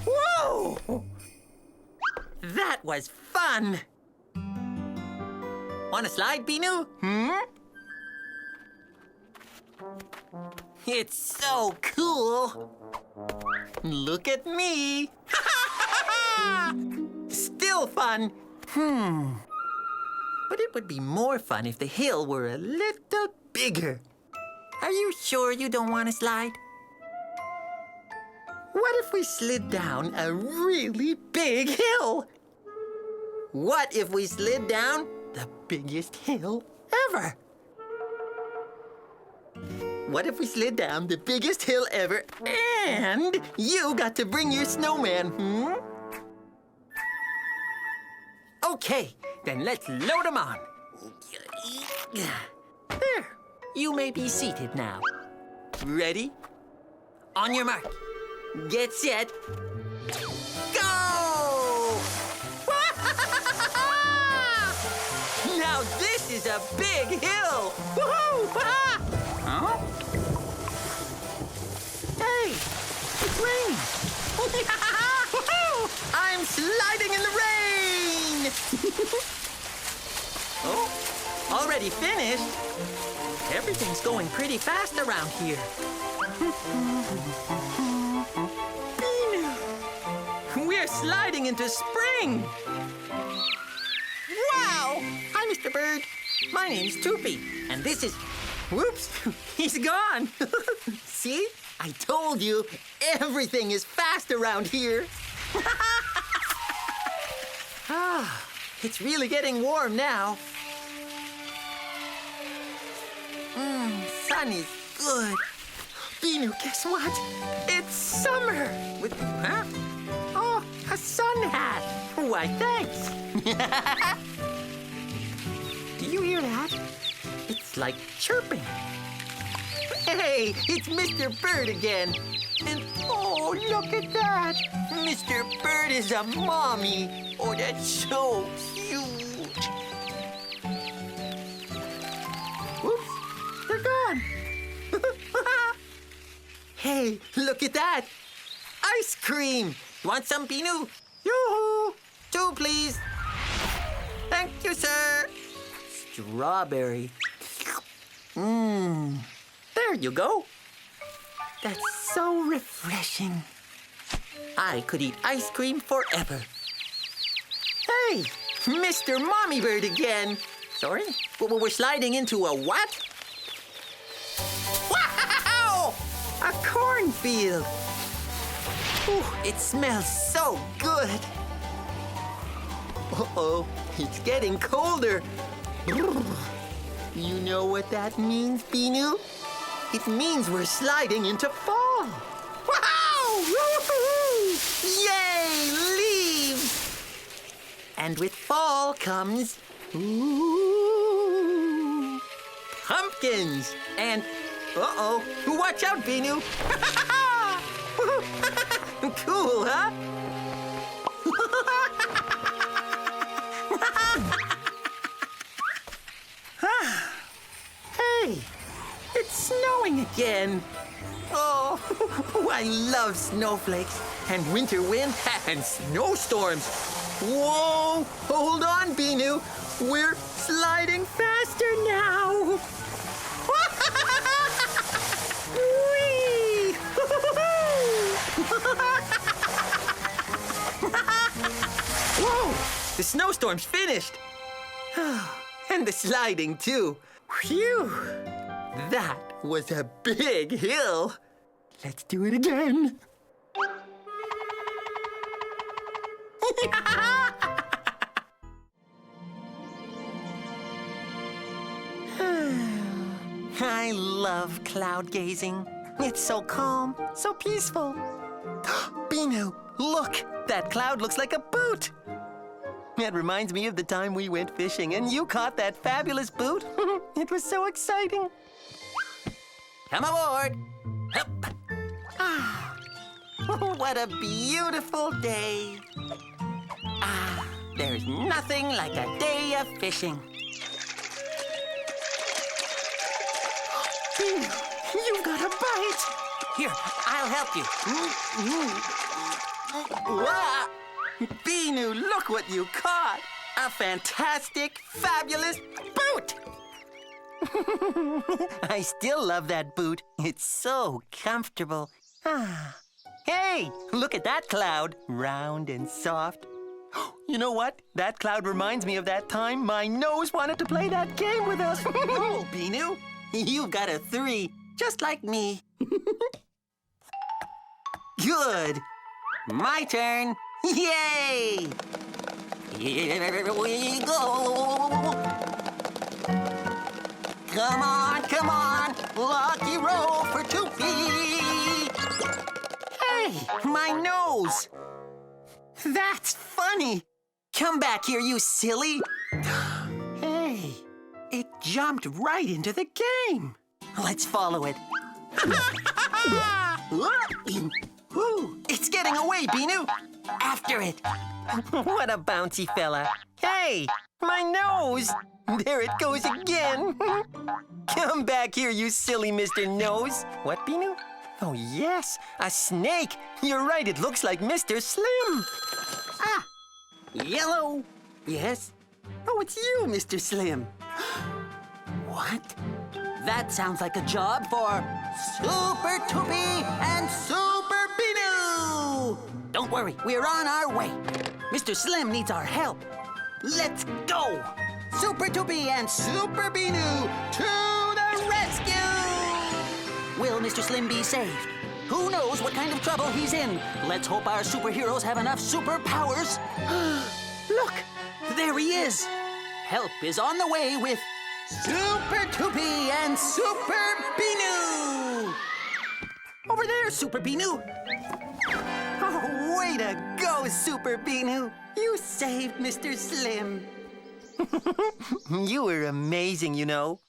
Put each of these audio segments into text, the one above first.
Whoa! That was fun! Want to slide, Binoo? It's so cool! Look at me! Still fun! But it would be more fun if the hill were a little bigger. Are you sure you don't want to slide? What if we slid down a really big hill? What if we slid down the biggest hill ever? What if we slid down the biggest hill ever and you got to bring your snowman, Okay, then let's load him on. There, you may be seated now. Ready? On your mark. Get set. Go! Now this is a big hill! Woohoo! Huh? Hey, it's raining! I'm sliding in the rain! Oh, already finished? Everything's going pretty fast around here. We're sliding into spring! Wow! Hi, Mr. Bird. My name's Toopy, and this is... Whoops, he's gone. See? I told you, everything is fast around here. It's really getting warm now. Sun is good. Binoo, guess what? It's summer. Huh? Oh, a sun hat. Why, thanks. Do you hear that? It's like chirping. Hey, it's Mr. Bird again. And oh, look at that. Mr. Bird is a mommy. Oh, that's so cute. Whoops, they're gone. Hey, look at that. Ice cream. Want some, Binoo? Yoo-hoo. 2, please. Thank you, sir. Strawberry. There you go. That's so refreshing. I could eat ice cream forever. Hey, Mr. Mommy Bird again. Sorry, we're sliding into a what? Wow! A cornfield. Ooh, it smells so good. Uh-oh, it's getting colder. You know what that means, Binoo? It means we're sliding into fall. Wow! Woo-hoo! Yay, leaves! And with fall comes pumpkins. And uh-oh, watch out, Binoo. Cool, huh? Hey, it's snowing again. Oh, I love snowflakes and winter wind and snowstorms. Whoa, hold on, Binoo. We're sliding faster now. Whee! Whoa, the snowstorm's finished. And the sliding, too. Phew! That was a big hill. Let's do it again. I love cloud gazing. It's so calm, so peaceful. Binoo, look! That cloud looks like a boot. That reminds me of the time we went fishing and you caught that fabulous boot. It was so exciting. Come aboard. Hup. Ah, what a beautiful day. Ah, There's nothing like a day of fishing. You've got a bite. Here, I'll help you. Wow. Binoo, look what you caught. A fantastic, fabulous boot. I still love that boot. It's so comfortable. Hey, look at that cloud. Round and soft. You know what? That cloud reminds me of that time my nose wanted to play that game with us. Oh, Binoo, you've got a 3, just like me. Good. My turn. Yay! Here we go. Come on, come on. Lucky roll for Toopy. Hey, my nose. That's funny. Come back here, you silly. Hey, it jumped right into the game. Let's follow it. It's getting away, Binoo. After it. What a bouncy fella. Hey, my nose. There it goes again. Come back here, you silly Mr. Nose. What, Binoo? Oh, yes, a snake. You're right, it looks like Mr. Slim. Ah, yellow. Yes. Oh, it's you, Mr. Slim. What? That sounds like a job for Super Toopy and Super Binoo. Don't worry, we're on our way. Mr. Slim needs our help. Let's go. Super Toopy and Super Binoo to the rescue! Will Mr. Slim be saved? Who knows what kind of trouble he's in? Let's hope our superheroes have enough superpowers. Look, there he is. Help is on the way with Super Toopy and Super Binoo. Over there, Super Binoo. Oh, way to go, Super Binoo. You saved Mr. Slim. You were amazing, you know.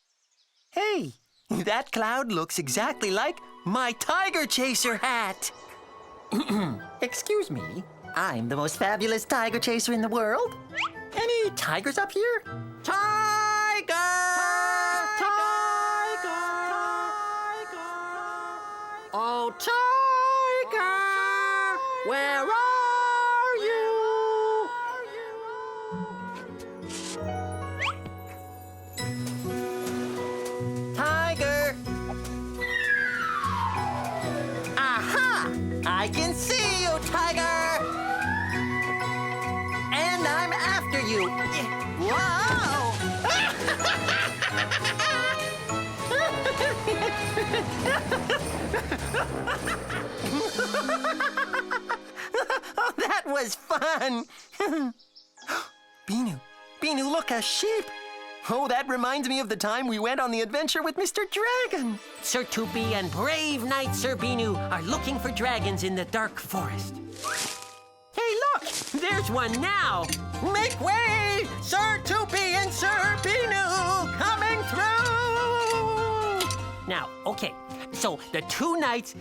Hey, that cloud looks exactly like my tiger chaser hat. Excuse me, I'm the most fabulous tiger chaser in the world. Any tigers up here? Tiger! Tiger! Tiger! Oh, tiger! Where are you? Tiger! Aha! I can see you, tiger! And I'm after you. Whoa! Oh, that was fun! Binoo, Binoo, look, a sheep! Oh, that reminds me of the time we went on the adventure with Mr. Dragon. Sir Toopy and brave knight Sir Binoo are looking for dragons in the dark forest. Hey, look! There's one now! Make way! Sir Toopy and Sir Binoo coming through! Now, okay, so the two knights...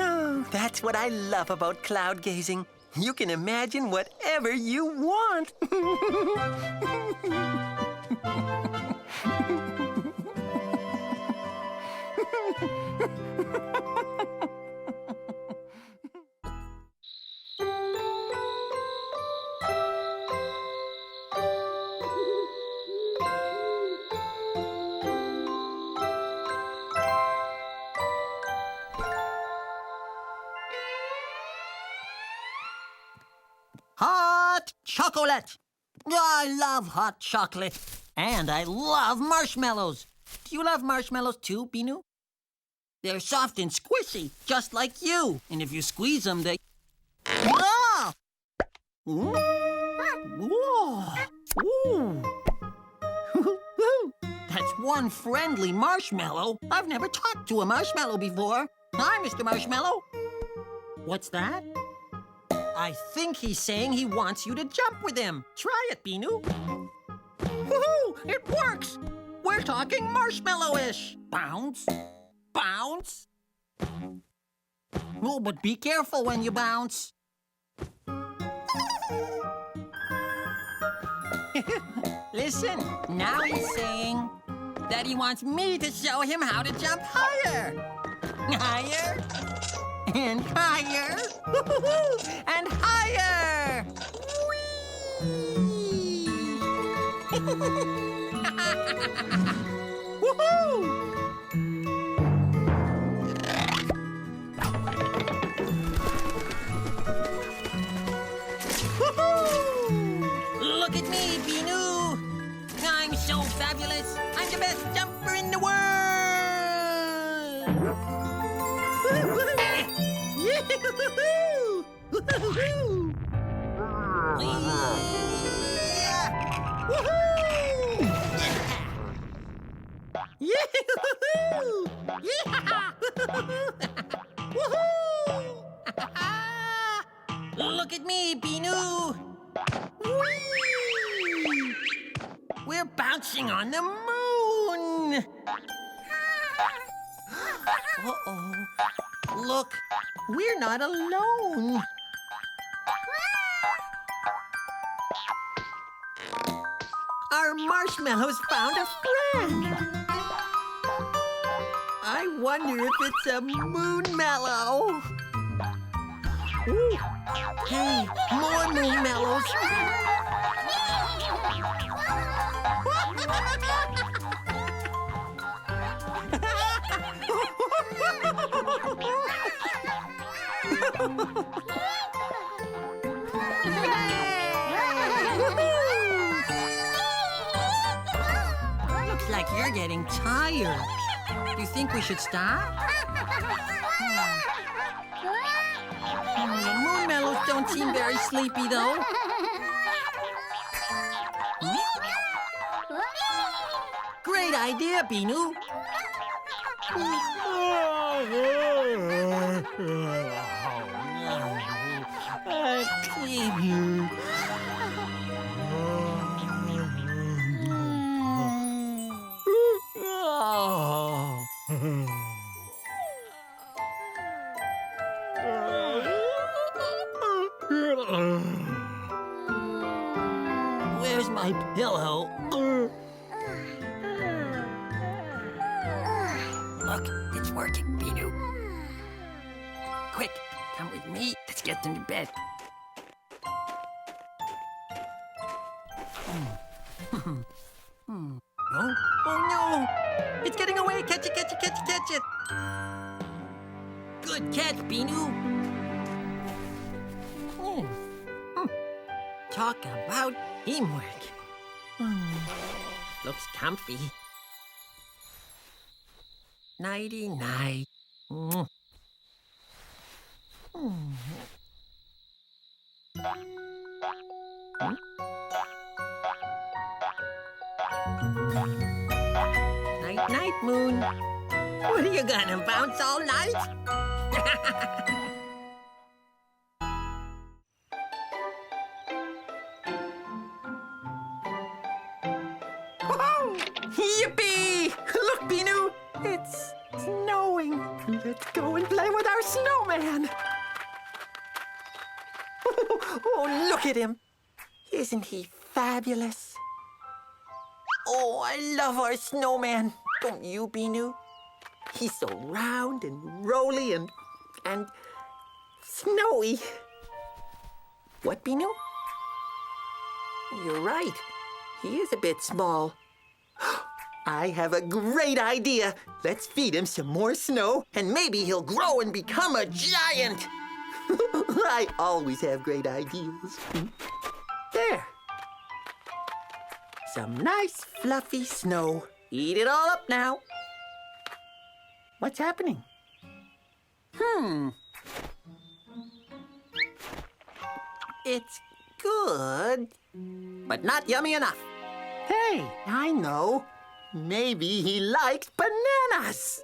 Oh, that's what I love about cloud gazing. You can imagine whatever you want. Hot chocolate! I love hot chocolate. And I love marshmallows. Do you love marshmallows too, Binoo? They're soft and squishy, just like you. And if you squeeze them, they... Ah! Ooh. Whoa. Ooh. That's one friendly marshmallow. I've never talked to a marshmallow before. Hi, Mr. Marshmallow. What's that? I think he's saying he wants you to jump with him. Try it, Binoo. Woohoo! It works! We're talking marshmallow-ish. Bounce, bounce. Oh, but be careful when you bounce. Listen, now he's saying that he wants me to show him how to jump higher. Higher. And higher. And higher. Whee! Woohoo! Look at me, Binoo! I'm so fabulous! I'm the best jumper in the world! Yee-hoo-hoo-hoo! Woo-hoo-hoo! Yeah! Woohoo! Yee-hoo-hoo-hoo! Yee-ha-ha! Woohoo! Look at me, Binoo! Whee! We're bouncing on the moon! Uh-oh. Look, we're not alone. Our marshmallows found a friend. I wonder if it's a moonmallow. Ooh. Hey, more moonmallows. Looks like you're getting tired. Do you think we should stop? The moonmallows don't seem very sleepy, though. Great idea, Binoo. Where's my pillow? Look, it's working, Binoo. Quick, come with me. Let's get them to bed. Oh, oh no! It's getting away! Catch it, catch it, catch it, catch it! Good catch, Binoo. Talk about teamwork. Looks comfy. Nighty-night. Night-night, Moon. What are you gonna bounce all night? Yippee! Look, Binoo! It's snowing. Let's go and play with our snowman. Oh, look at him. Isn't he fabulous? Oh, I love our snowman. Don't you, Binoo? He's so round and rolly and snowy. What, Binoo? You're right. He is a bit small. I have a great idea. Let's feed him some more snow, and maybe he'll grow and become a giant. I always have great ideas. There. Some nice fluffy snow. Eat it all up now. What's happening? It's good, but not yummy enough. Hey, I know. Maybe he likes bananas.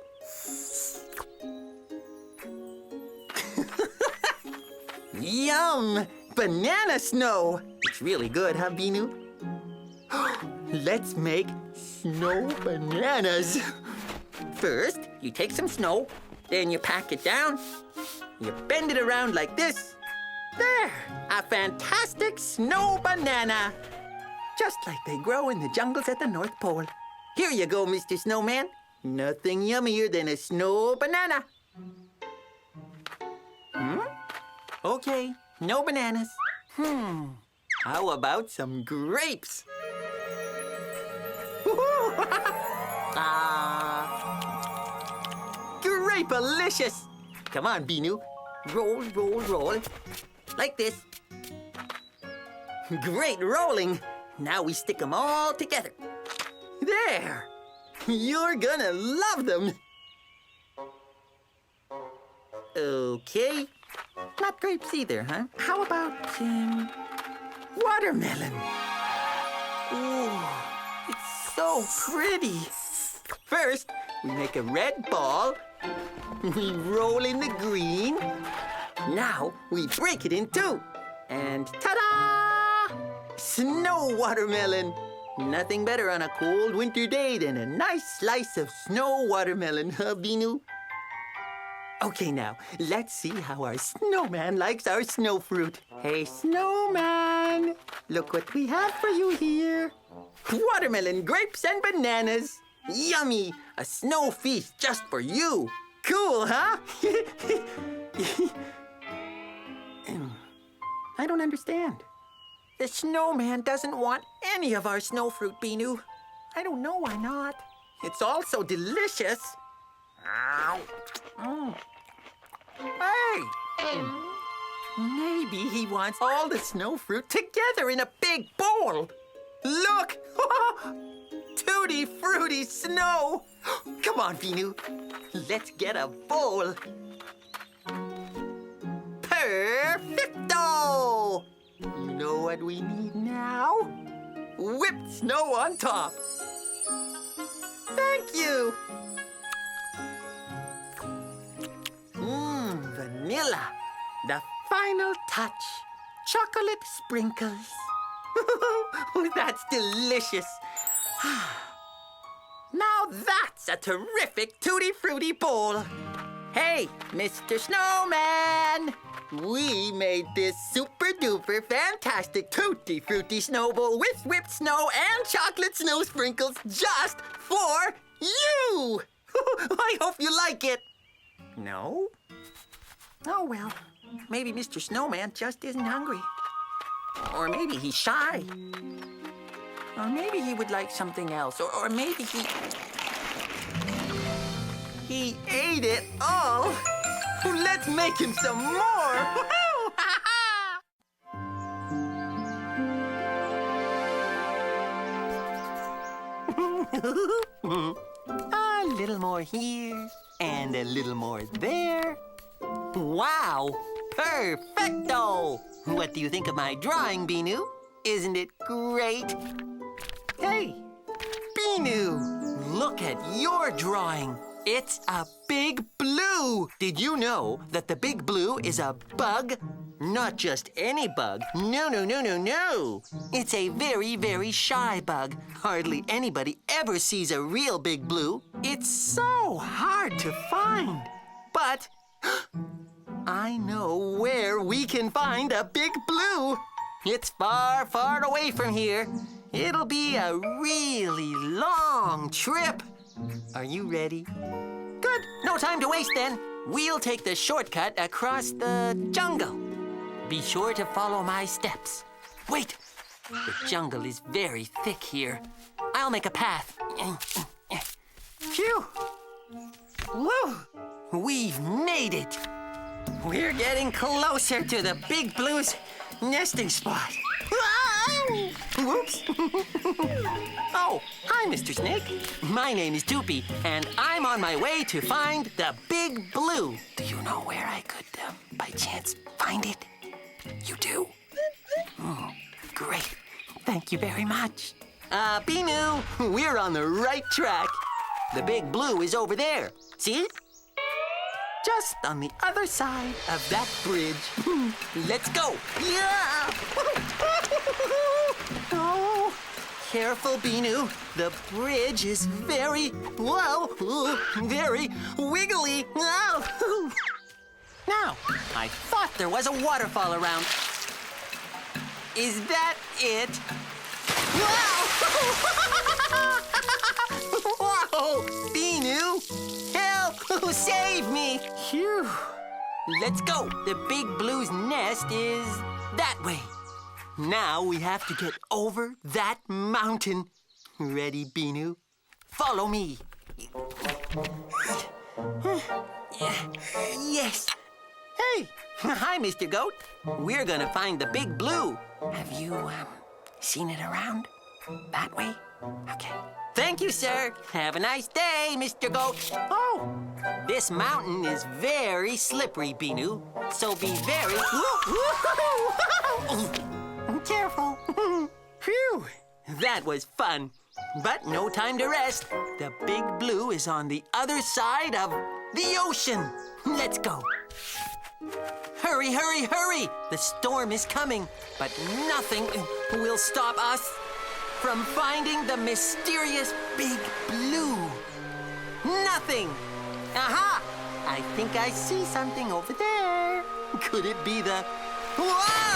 Yum! Banana snow. It's really good, huh, Binoo? Let's make snow bananas. First, you take some snow, Then you pack it down. You bend it around like this. There, a fantastic snow banana. Just like they grow in the jungles at the North Pole. Here you go, Mr. Snowman. Nothing yummier than a snow banana. Okay, no bananas. How about some grapes? Grape-alicious! Come on, Binoo. Roll, roll, roll. Like this. Great rolling. Now we stick them all together. There! You're gonna love them. Okay. Not grapes either, huh? How about, watermelon? Ooh, it's so pretty. First, we make a red ball. We roll in the green. Now, we break it in two. And ta-da! Snow watermelon. Nothing better on a cold winter day than a nice slice of snow watermelon, huh, Binoo? Okay, now, let's see how our snowman likes our snow fruit. Hey, snowman, look what we have for you here. Watermelon, grapes, and bananas. Yummy! A snow feast just for you. Cool, huh? I don't understand. The snowman doesn't want any of our snow fruit, Binoo. I don't know why not. It's all so delicious. Hey! Maybe he wants all the snow fruit together in a big bowl. Look! Tutti fruity snow! Come on, Binoo. Let's get a bowl. Perfecto! You know what we need now? Whipped snow on top. Thank you. Vanilla. The final touch. Chocolate sprinkles. That's delicious. Now that's a terrific Tutti Frutti bowl. Hey, Mr. Snowman! We made this super-duper fantastic Tutti Frutti snow bowl with whipped snow and chocolate snow sprinkles just for you! I hope you like it. No? Oh, well, maybe Mr. Snowman just isn't hungry. Or maybe he's shy. Or maybe he would like something else. Or maybe he ate it all. Let's make him some more. A little more here and a little more there. Wow, perfecto! What do you think of my drawing, Binoo? Isn't it great? Hey, Binoo, look at your drawing. It's a big blue. Did you know that the big blue is a bug? Not just any bug. No, no, no, no, no. It's a very, very shy bug. Hardly anybody ever sees a real big blue. It's so hard to find. But I know where we can find a big blue. It's far, far away from here. It'll be a really long trip. Are you ready? Good. No time to waste then. We'll take the shortcut across the jungle. Be sure to follow my steps. Wait. The jungle is very thick here. I'll make a path. Phew. Woo! We've made it. We're getting closer to the big blue's nesting spot. Whoops. Oh, hi, Mr. Snake. My name is Toopy, and I'm on my way to find the big blue. Do you know where I could, by chance, find it? You do? Great. Thank you very much. Binoo, we're on the right track. The big blue is over there. See it? Just on the other side of that bridge. Let's go. Yeah! Oh, Careful, Binoo. The bridge is very, well, very wiggly. Oh. Now, I thought there was a waterfall around. Is that it? Wow! Whoa! Binoo! Help! Save me! Phew! Let's go. The Big Blue's nest is that way. Now we have to get over that mountain. Ready, Binoo? Follow me. Yes. Hey, hi, Mr. Goat. We're gonna find the Big Blue. Have you, seen it around? That way? Okay. Thank you, sir. Have a nice day, Mr. Goat. Oh, this mountain is very slippery, Binoo. So be very... Careful. Phew, that was fun. But no time to rest. The Big Blue is on the other side of the ocean. Let's go. Hurry, hurry, hurry! The storm is coming, but nothing will stop us from finding the mysterious Big Blue. Nothing! Aha! I think I see something over there. Could it be the... Whoa!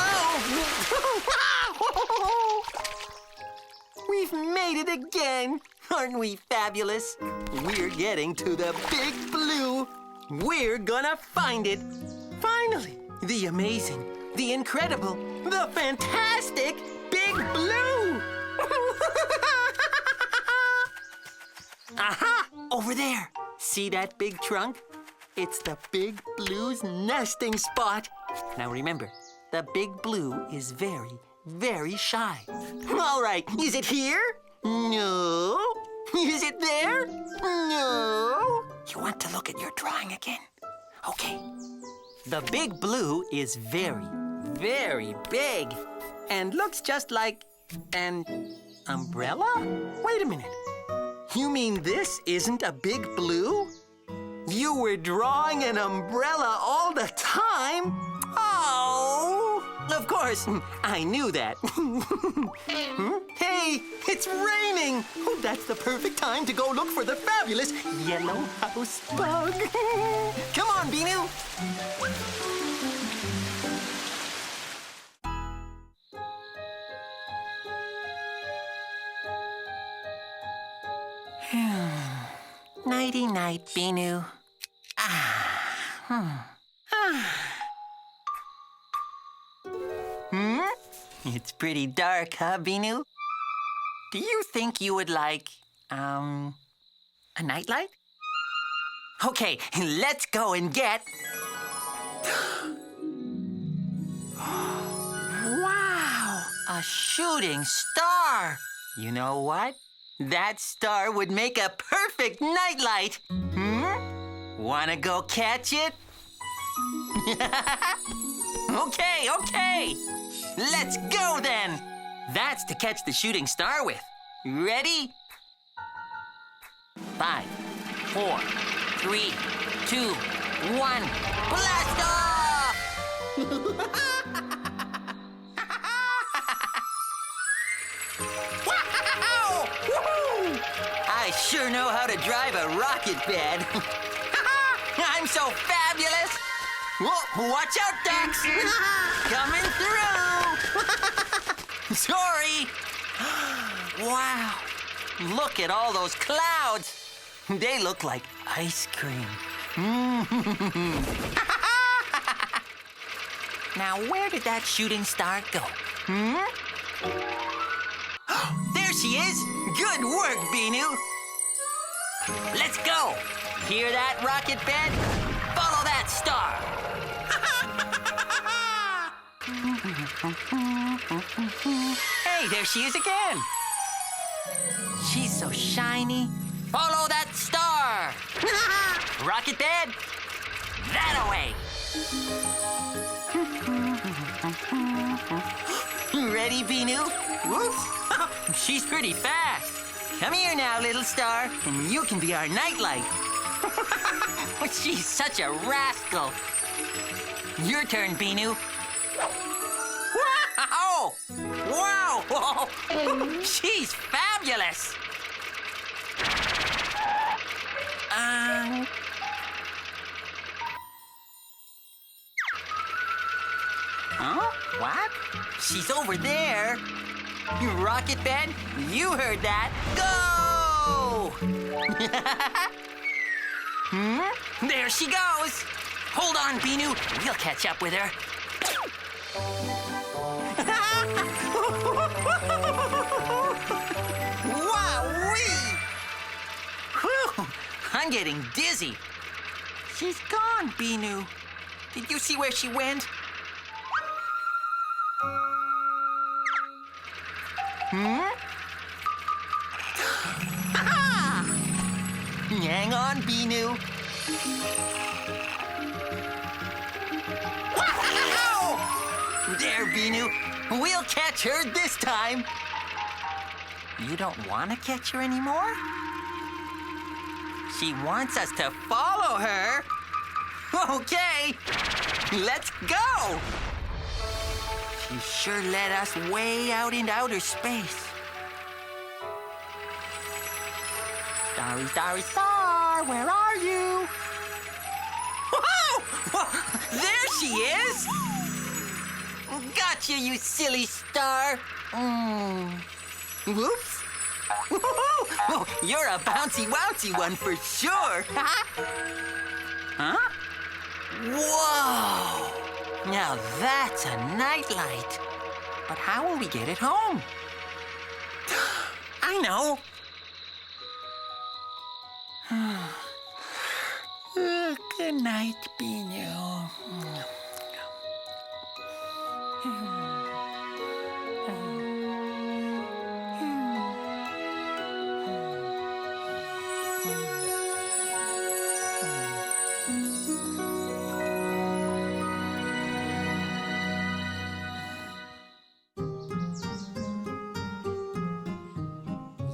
We've made it again! Aren't we fabulous? We're getting to the Big Blue. We're gonna find it. Finally! The amazing, the incredible, the fantastic Big Blue! Aha! Over there! See that big trunk? It's the Big Blue's nesting spot. Now remember, the Big Blue is very, very shy. All right, is it here? No. Is it there? No. You want to look at your drawing again? Okay. The Big Blue is very, very big and looks just like an umbrella? Wait a minute. You mean this isn't a Big Blue? You were drawing an umbrella all the time? Oh! Of course, I knew that. Hey, it's raining! Oh, that's the perfect time to go look for the fabulous yellow house bug. Come on, Binoo! Nighty-night, Binoo. It's pretty dark, huh, Binoo? Do you think you would like, a nightlight? Okay, let's go and get... Wow! A shooting star! You know what? That star would make a perfect nightlight. Wanna go catch it? Okay. Let's go then. That's to catch the shooting star with. Ready? 5, 4, 3, 2, 1. Blast off! Wow! Woohoo! I sure know how to drive a rocket bed. I'm so fabulous! Whoa, watch out, ducks! Coming through! Sorry! Wow! Look at all those clouds! They look like ice cream. Now, where did that shooting star go? There she is! Good work, Binoo! Let's go! Hear that, rocket bed? Follow that star! Hey, there she is again! She's so shiny. Follow that star! Rocket bed, that away! Ready, Binoo? Whoops! She's pretty fast. Come here now, little star, and you can be our nightlight. She's such a rascal. Your turn, Binoo. Oh! Wow! She's fabulous! Huh? What? She's over there. Rocket bed, you heard that. Go! There she goes. Hold on, Binoo. We'll catch up with her. Wow-wee! Whew, I'm getting dizzy. She's gone, Binoo. Did you see where she went? Hang on, Binoo. There, Binoo. We'll catch her this time. You don't want to catch her anymore? She wants us to follow her. Okay, let's go. She sure led us way out into outer space. Starry, starry, star, where are you? Whoa! There she is! Gotcha, you silly star. Whoops. Oh, you're a bouncy-wouncy one for sure. Huh? Whoa! Now that's a nightlight. But how will we get it home? I know. Good night, Binoo.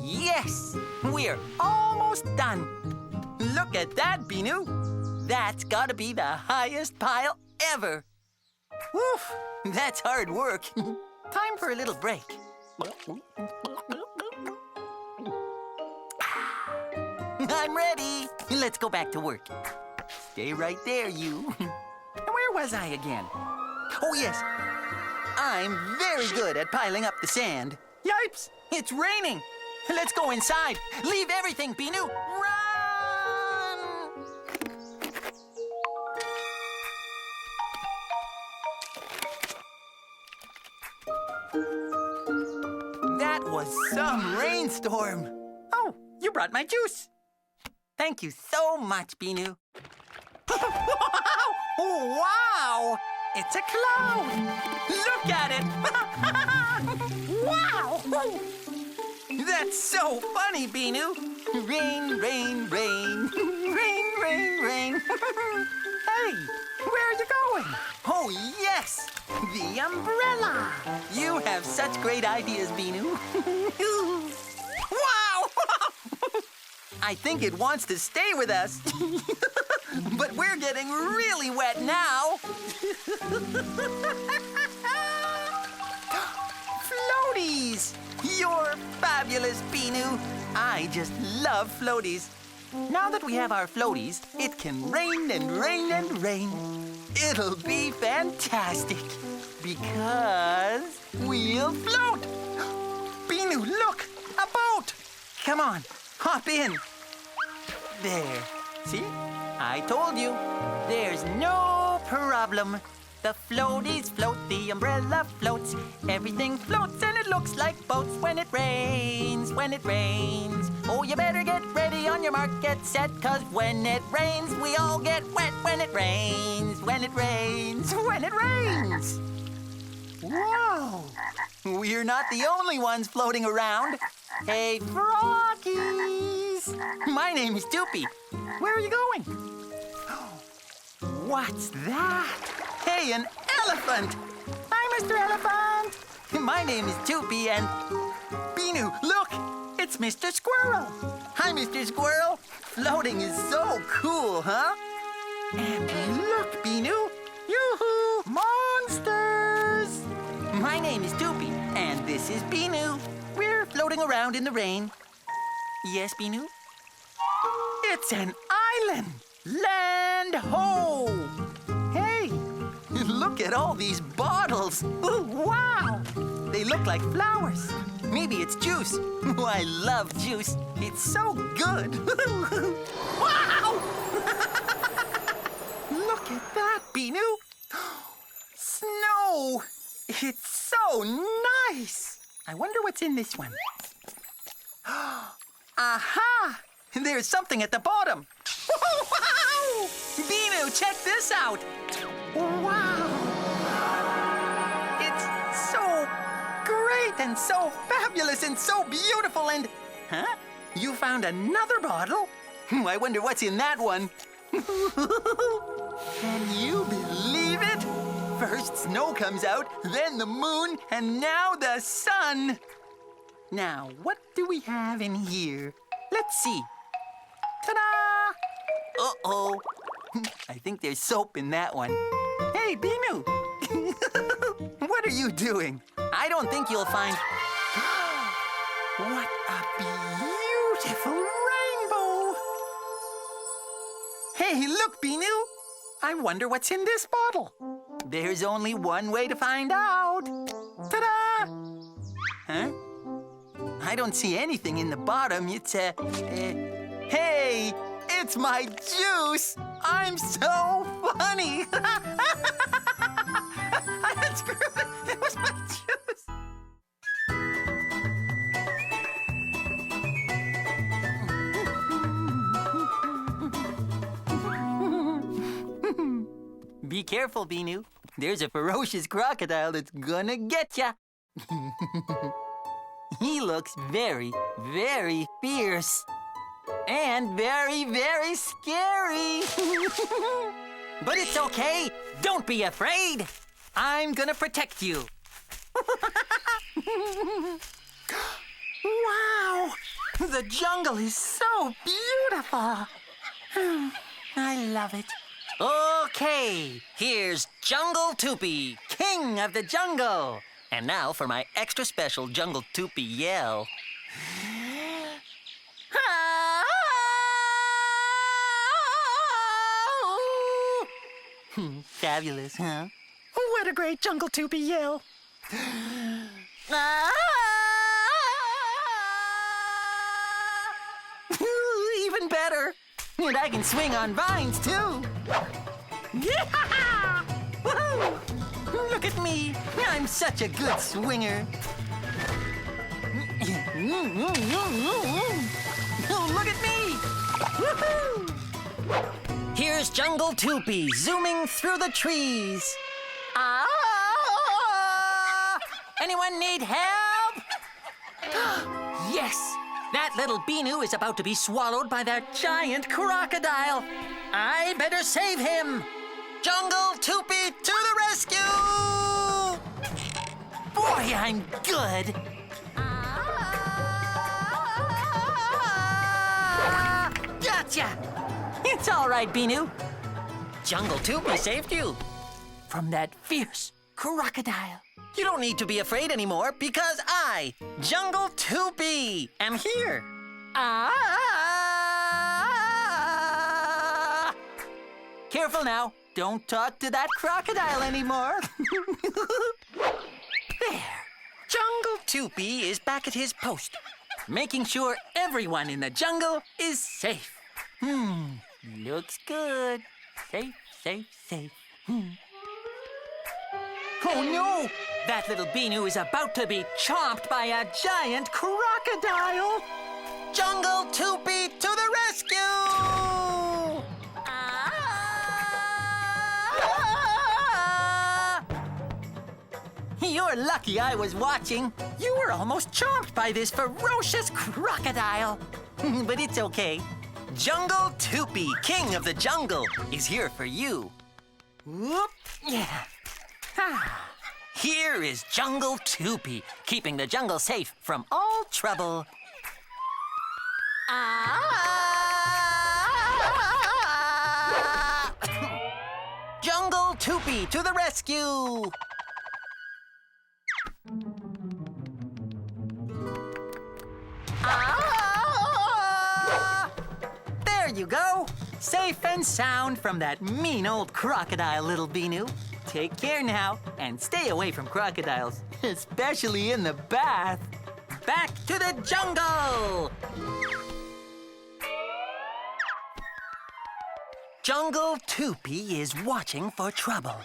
Yes, we're almost done. Look at that, Binoo. That's gotta be the highest pile ever. Woof, that's hard work. Time for a little break. I'm ready. Let's go back to work. Stay right there, you. Where was I again? Oh, yes. I'm very good at piling up the sand. Yipes, it's raining. Let's go inside. Leave everything, Binoo. Run! That was some rainstorm. Oh, you brought my juice. Thank you so much, Binoo. Oh, wow! It's a cloud. Look at it. Wow! That's so funny, Binoo. Rain, rain, rain. Rain, rain, rain. Hey, where are you going? Oh, yes, the umbrella. You have such great ideas, Binoo. Wow! I think it wants to stay with us. But we're getting really wet now. Floaties! You're fabulous, Binoo. I just love floaties. Now that we have our floaties, it can rain and rain and rain. It'll be fantastic because we'll float. Binoo, look, a boat. Come on, hop in. There, see? I told you, there's no problem. The floaties float, the umbrella floats. Everything floats and it looks like boats when it rains, when it rains. Oh, you better get ready on your mark, get set, 'cause when it rains, we all get wet when it rains, when it rains, when it rains. Whoa! We're not the only ones floating around. Hey, froggies! My name is Toopy. Where are you going? What's that? Hey, an elephant! Hi, Mr. Elephant! My name is Toopy and... Binoo, look! It's Mr. Squirrel! Hi, Mr. Squirrel! Floating is so cool, huh? And look, Binoo! Yoo-hoo! Monsters! My name This is Binoo. We're floating around in the rain. Yes, Binoo? It's an island! Land ho! Hey, look at all these bottles. Ooh, wow! They look like flowers. Maybe it's juice. Oh, I love juice. It's so good. Wow! Look at that, Binoo. Snow! It's so nice. I wonder what's in this one. Aha! There's something at the bottom. Wow! Binoo, check this out. Wow! It's so great and so fabulous and so beautiful and... Huh? You found another bottle? I wonder what's in that one. Can you believe it? First snow comes out, then the moon, and now the sun. Now, what do we have in here? Let's see. Ta-da! Uh-oh. I think there's soap in that one. Hey, Binoo! What are you doing? I don't think you'll find... What a beautiful rainbow! Hey, look, Binoo! I wonder what's in this bottle. There's only one way to find out. Ta-da! Huh? I don't see anything in the bottom. It's hey! It's my juice! I'm so funny! Screw it! It was my juice! Be careful, Binoo. There's a ferocious crocodile that's gonna get ya. He looks very, very fierce. And very, very scary. But it's okay. Don't be afraid. I'm gonna protect you. Wow! The jungle is so beautiful. I love it. Okay, here's Jungle Toopy, king of the jungle. And now for my extra special Jungle Toopy yell. Fabulous, huh? What a great Jungle Toopy yell. Even better. And I can swing on vines, too. Yeah! Woohoo! Look at me. I'm such a good swinger. Oh, look at me. Woohoo! Here's Jungle Toopy zooming through the trees. Ah! Anyone need help? Yes! That little Binoo is about to be swallowed by that giant crocodile. I better save him. Jungle Toopy to the rescue! Boy, I'm good. Gotcha! It's all right, Binoo. Jungle Toopy saved you from that fierce crocodile. You don't need to be afraid anymore because I, Jungle Toopy, am here. Careful now. Don't talk to that crocodile anymore. There. Jungle Toopy is back at his post, making sure everyone in the jungle is safe. Looks good. Safe, safe, safe. Oh no! That little Binoo is about to be chomped by a giant crocodile! Jungle Toopy to the rescue! You're lucky I was watching. You were almost chomped by this ferocious crocodile. But it's okay. Jungle Toopy, king of the jungle, is here for you. Whoop! Yeah. Here is Jungle Toopy, keeping the jungle safe from all trouble. Jungle Toopy to the rescue! you go. Safe and sound from that mean old crocodile, little Binoo. Take care now and stay away from crocodiles, especially in the bath. Back to the jungle! Jungle Toopy is watching for trouble.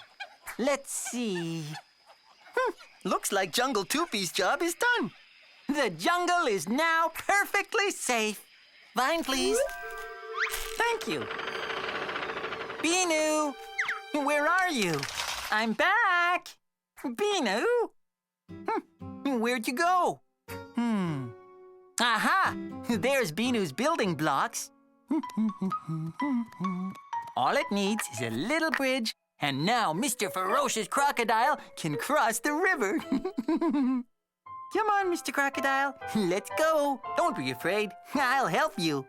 Let's see. Looks like Jungle Toopy's job is done. The jungle is now perfectly safe. Vine, please. Thank you. Binoo, where are you? I'm back. Binoo? Where'd you go? Aha! There's Binoo's building blocks. All it needs is a little bridge, and now Mr. Ferocious Crocodile can cross the river. Come on, Mr. Crocodile. Let's go. Don't be afraid. I'll help you.